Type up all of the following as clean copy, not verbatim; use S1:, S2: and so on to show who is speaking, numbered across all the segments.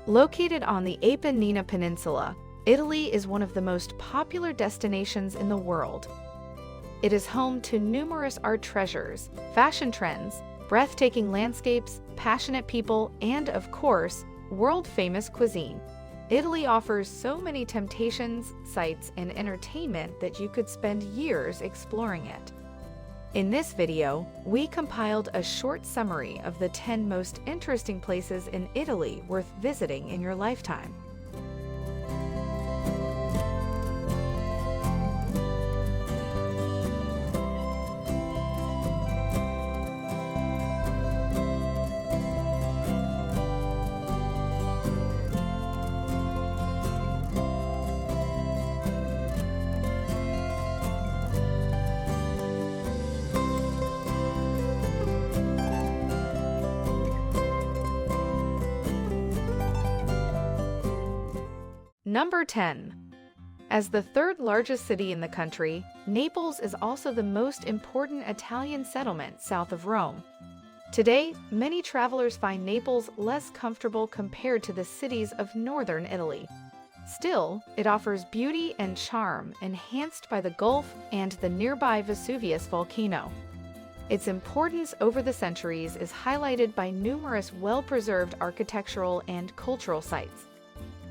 S1: Located on the Apennine Peninsula, Italy is one of the most popular destinations in the world. It is home to numerous art treasures, fashion trends, breathtaking landscapes, passionate people, and, of course, world-famous cuisine. Italy offers so many temptations, sights, and entertainment that you could spend years exploring it. In this video, we compiled a short summary of the 10 most interesting places in Italy worth visiting in your lifetime. Number 10. As the third largest city in the country, Naples is also the most important Italian settlement south of Rome. Today, many travelers find Naples less comfortable compared to the cities of northern Italy. Still, it offers beauty and charm enhanced by the Gulf and the nearby Vesuvius volcano. Its importance over the centuries is highlighted by numerous well-preserved architectural and cultural sites,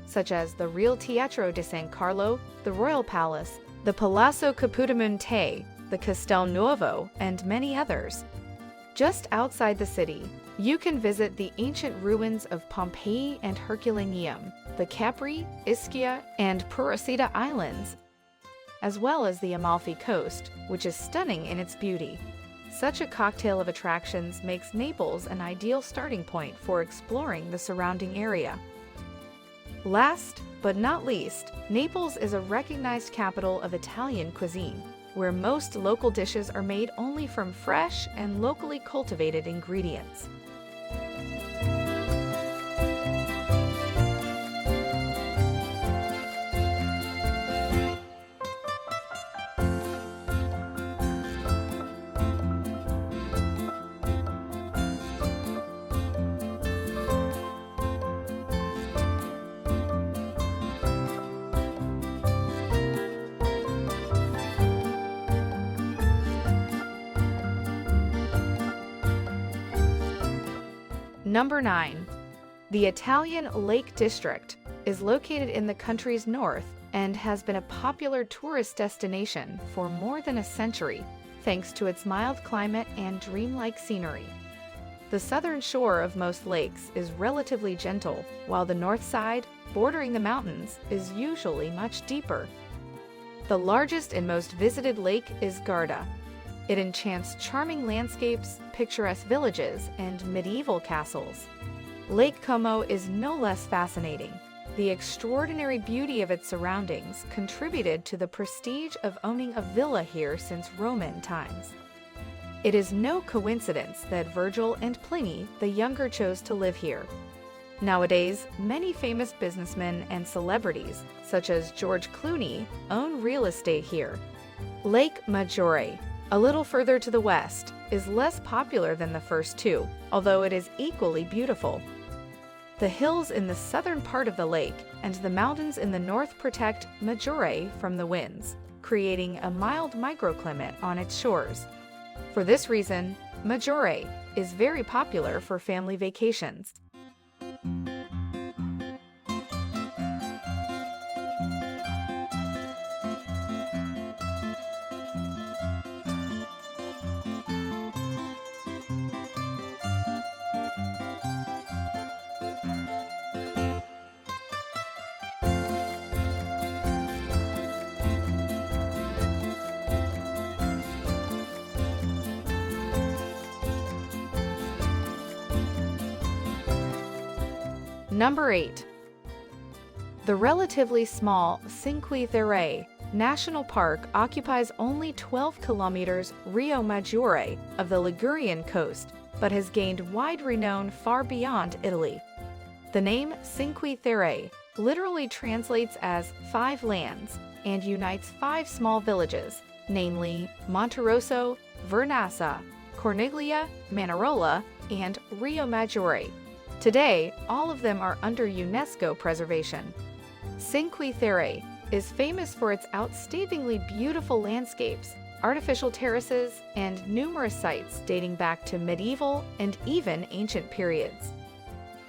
S1: such as the Real Teatro di San Carlo, the Royal Palace, the Palazzo Capodimonte, the Castel Nuovo, and many others. Just outside the city, you can visit the ancient ruins of Pompeii and Herculaneum, the Capri, Ischia, and Procida Islands, as well as the Amalfi Coast, which is stunning in its beauty. Such a cocktail of attractions makes Naples an ideal starting point for exploring the surrounding area. Last but not least, Naples is a recognized capital of Italian cuisine, where most local dishes are made only from fresh and locally cultivated ingredients. Number 9. The Italian Lake District is located in the country's north and has been a popular tourist destination for more than a century, thanks to its mild climate and dreamlike scenery. The southern shore of most lakes is relatively gentle, while the north side, bordering the mountains, is usually much deeper. The largest and most visited lake is Garda. It enchants charming landscapes, picturesque villages, and medieval castles. Lake Como is no less fascinating. The extraordinary beauty of its surroundings contributed to the prestige of owning a villa here since Roman times. It is no coincidence that Virgil and Pliny the Younger chose to live here. Nowadays, many famous businessmen and celebrities, such as George Clooney, own real estate here. Lake Maggiore, a little further to the west, is less popular than the first two, although it is equally beautiful. The hills in the southern part of the lake and the mountains in the north protect Maggiore from the winds, creating a mild microclimate on its shores. For this reason, Maggiore is very popular for family vacations. Number 8. The relatively small Cinque Terre National Park occupies only 12 kilometers Rio Maggiore of the Ligurian coast, but has gained wide renown far beyond Italy. The name Cinque Terre literally translates as 5 lands and unites 5 small villages, namely Monterosso, Vernazza, Corniglia, Manarola, and Rio Maggiore, Today, all of them are under UNESCO preservation. Cinque Terre is famous for its outstandingly beautiful landscapes, artificial terraces, and numerous sites dating back to medieval and even ancient periods.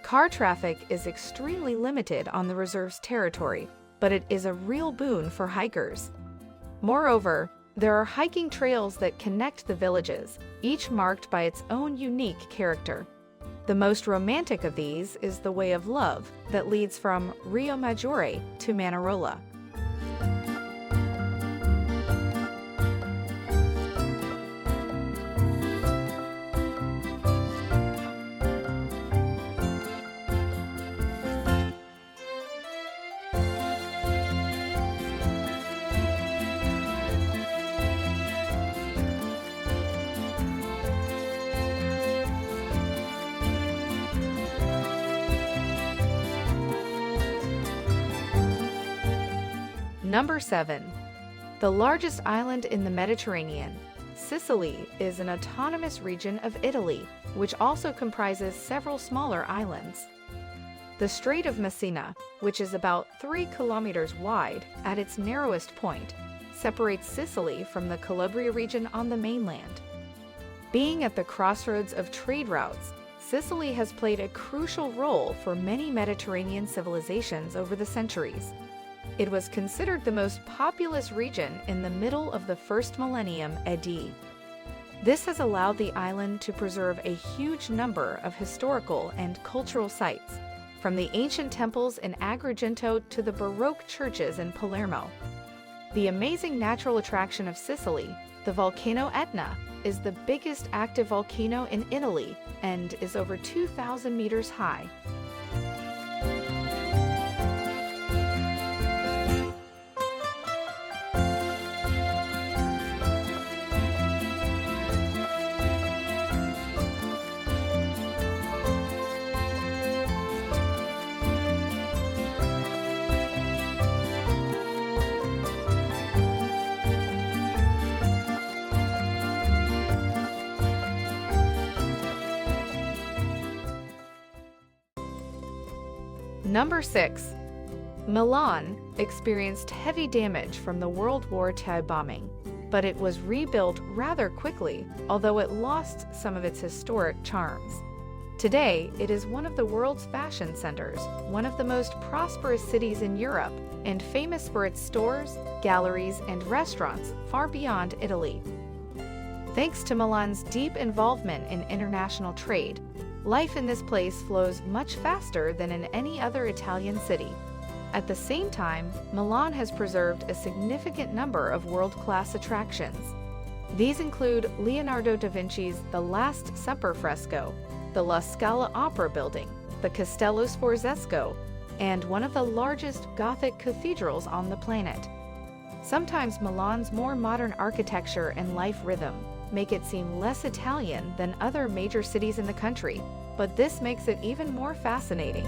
S1: Car traffic is extremely limited on the reserve's territory, but it is a real boon for hikers. Moreover, there are hiking trails that connect the villages, each marked by its own unique character. The most romantic of these is the Way of Love that leads from Rio Maggiore to Manarola. Number 7. The largest island in the Mediterranean, Sicily is an autonomous region of Italy, which also comprises several smaller islands. The Strait of Messina, which is about 3 kilometers wide at its narrowest point, separates Sicily from the Calabria region on the mainland. Being at the crossroads of trade routes, Sicily has played a crucial role for many Mediterranean civilizations over the centuries. It was considered the most populous region in the middle of the first millennium AD. This has allowed the island to preserve a huge number of historical and cultural sites, from the ancient temples in Agrigento to the Baroque churches in Palermo. The amazing natural attraction of Sicily, the volcano Etna, is the biggest active volcano in Italy and is over 2,000 meters high. Number 6. Milan experienced heavy damage from the World War II bombing, but it was rebuilt rather quickly, although it lost some of its historic charms. Today, it is one of the world's fashion centers, one of the most prosperous cities in Europe, and famous for its stores, galleries, and restaurants far beyond Italy. Thanks to Milan's deep involvement in international trade, life in this place flows much faster than in any other Italian city. At the same time, Milan has preserved a significant number of world-class attractions. These include Leonardo da Vinci's The Last Supper fresco, the La Scala Opera building, the Castello Sforzesco, and one of the largest Gothic cathedrals on the planet. Sometimes Milan's more modern architecture and life rhythm make it seem less Italian than other major cities in the country, but this makes it even more fascinating.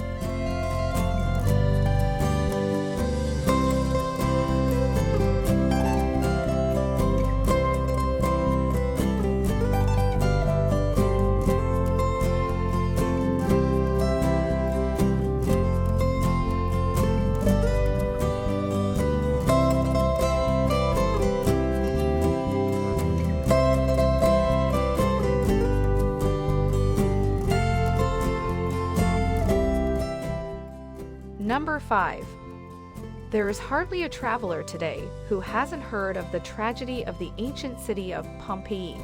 S1: Number 5. There is hardly a traveler today who hasn't heard of the tragedy of the ancient city of Pompeii,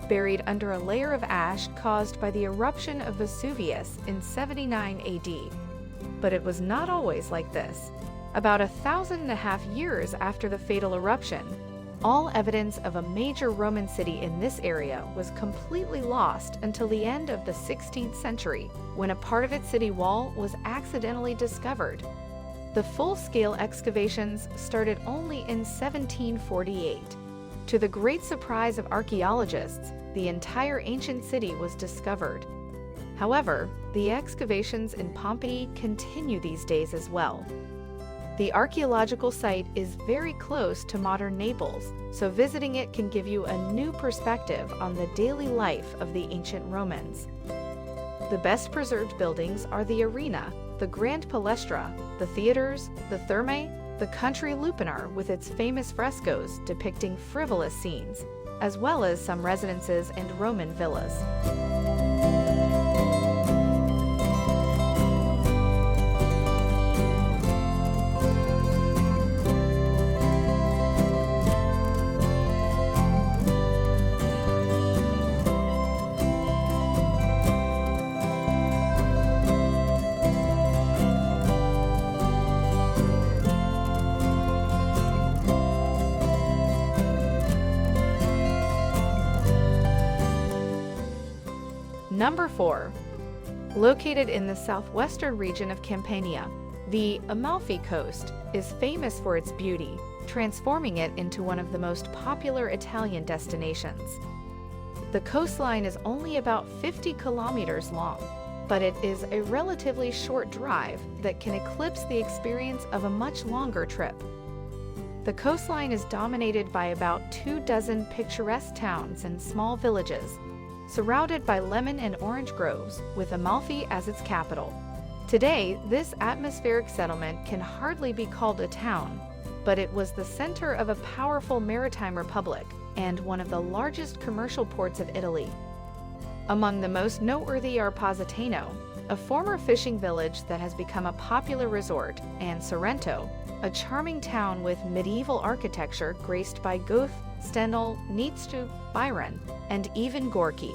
S1: buried under a layer of ash caused by the eruption of Vesuvius in 79 AD. But it was not always like this. About 1,500 years after the fatal eruption, all evidence of a major Roman city in this area was completely lost until the end of the 16th century, when a part of its city wall was accidentally discovered. The full-scale excavations started only in 1748. To the great surprise of archaeologists, the entire ancient city was discovered. However, the excavations in Pompeii continue these days as well. The archaeological site is very close to modern Naples, so visiting it can give you a new perspective on the daily life of the ancient Romans. The best preserved buildings are the Arena, the Grand Palestra, the theaters, the Thermae, the country Lupanar with its famous frescoes depicting frivolous scenes, as well as some residences and Roman villas. Number 4. Located in the southwestern region of Campania, the Amalfi Coast is famous for its beauty, transforming it into one of the most popular Italian destinations. The coastline is only about 50 kilometers long, but it is a relatively short drive that can eclipse the experience of a much longer trip. The coastline is dominated by about 24 picturesque towns and small villages, surrounded by lemon and orange groves, with Amalfi as its capital. Today, this atmospheric settlement can hardly be called a town, but it was the center of a powerful maritime republic and one of the largest commercial ports of Italy. Among the most noteworthy are Positano, a former fishing village that has become a popular resort, and Sorrento, a charming town with medieval architecture graced by Goethe, Stendhal, Nietzsche, Byron, and even Gorky.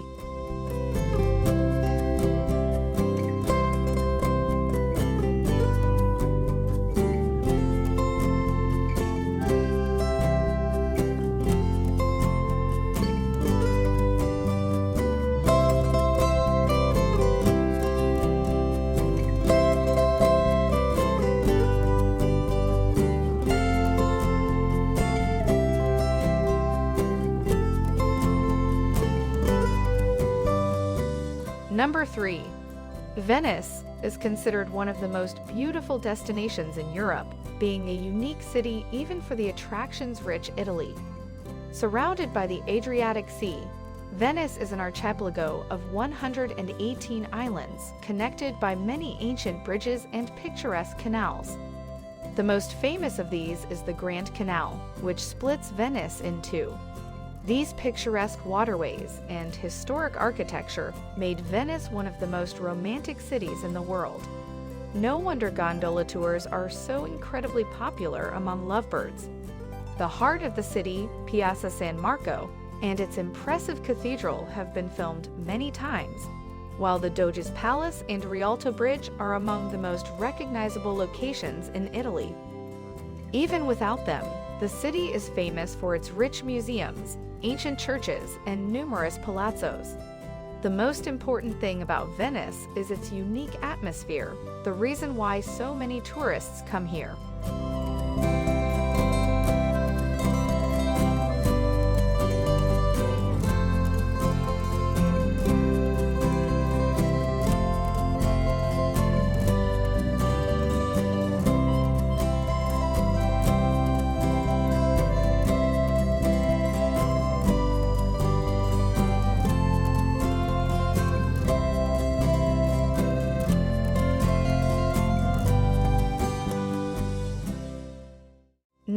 S1: Number 3. Venice is considered one of the most beautiful destinations in Europe, being a unique city even for the attractions-rich Italy. Surrounded by the Adriatic Sea, Venice is an archipelago of 118 islands connected by many ancient bridges and picturesque canals. The most famous of these is the Grand Canal, which splits Venice in two. These picturesque waterways and historic architecture made Venice one of the most romantic cities in the world. No wonder gondola tours are so incredibly popular among lovebirds. The heart of the city, Piazza San Marco, and its impressive cathedral have been filmed many times, while the Doge's Palace and Rialto Bridge are among the most recognizable locations in Italy. Even without them, the city is famous for its rich museums, ancient churches, and numerous palazzos. The most important thing about Venice is its unique atmosphere, the reason why so many tourists come here.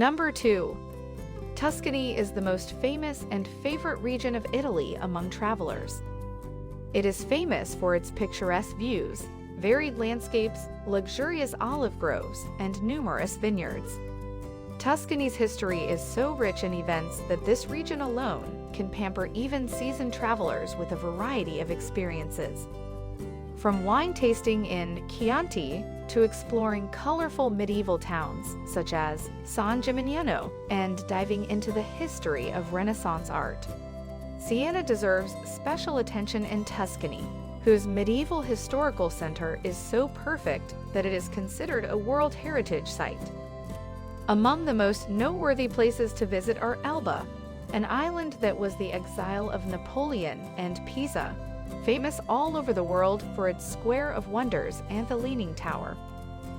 S1: Number 2. Tuscany is the most famous and favorite region of Italy among travelers. It is famous for its picturesque views, varied landscapes, luxurious olive groves, and numerous vineyards. Tuscany's history is so rich in events that this region alone can pamper even seasoned travelers with a variety of experiences. From wine tasting in Chianti to exploring colorful medieval towns such as San Gimignano and diving into the history of Renaissance art. Siena deserves special attention in Tuscany, whose medieval historical center is so perfect that it is considered a World Heritage Site. Among the most noteworthy places to visit are Elba, an island that was the exile of Napoleon, and Pisa, famous all over the world for its Square of Wonders and the Leaning Tower.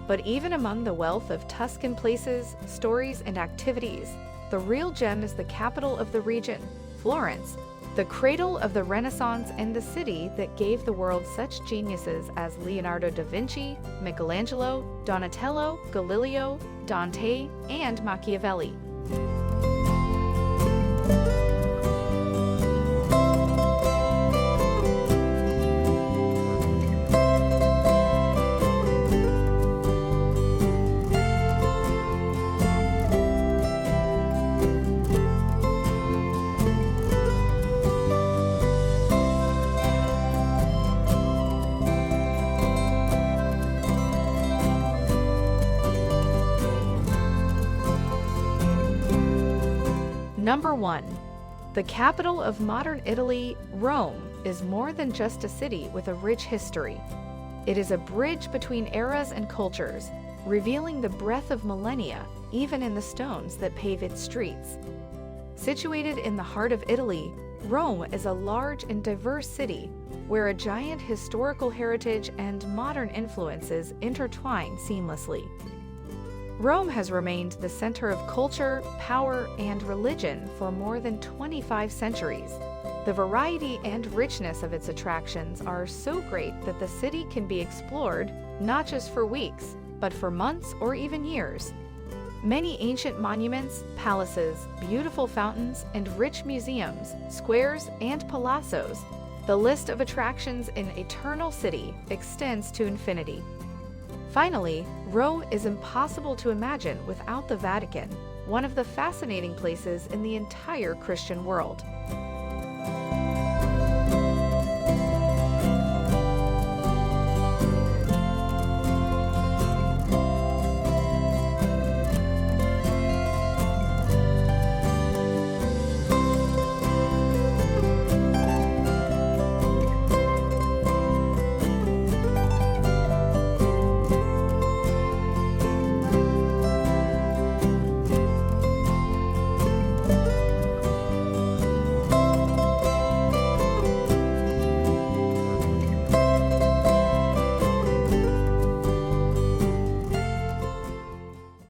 S1: But even among the wealth of Tuscan places, stories, and activities, the real gem is the capital of the region, Florence, the cradle of the Renaissance and the city that gave the world such geniuses as Leonardo da Vinci, Michelangelo, Donatello, Galileo, Dante, and Machiavelli. Number 1. The capital of modern Italy, Rome, is more than just a city with a rich history. It is a bridge between eras and cultures, revealing the breadth of millennia even in the stones that pave its streets. Situated in the heart of Italy, Rome is a large and diverse city where a giant historical heritage and modern influences intertwine seamlessly. Rome has remained the center of culture, power, and religion for more than 25 centuries. The variety and richness of its attractions are so great that the city can be explored not just for weeks, but for months or even years. Many ancient monuments, palaces, beautiful fountains, and rich museums, squares, and palazzos. The list of attractions in Eternal City extends to infinity. Finally, Rome is impossible to imagine without the Vatican, one of the fascinating places in the entire Christian world.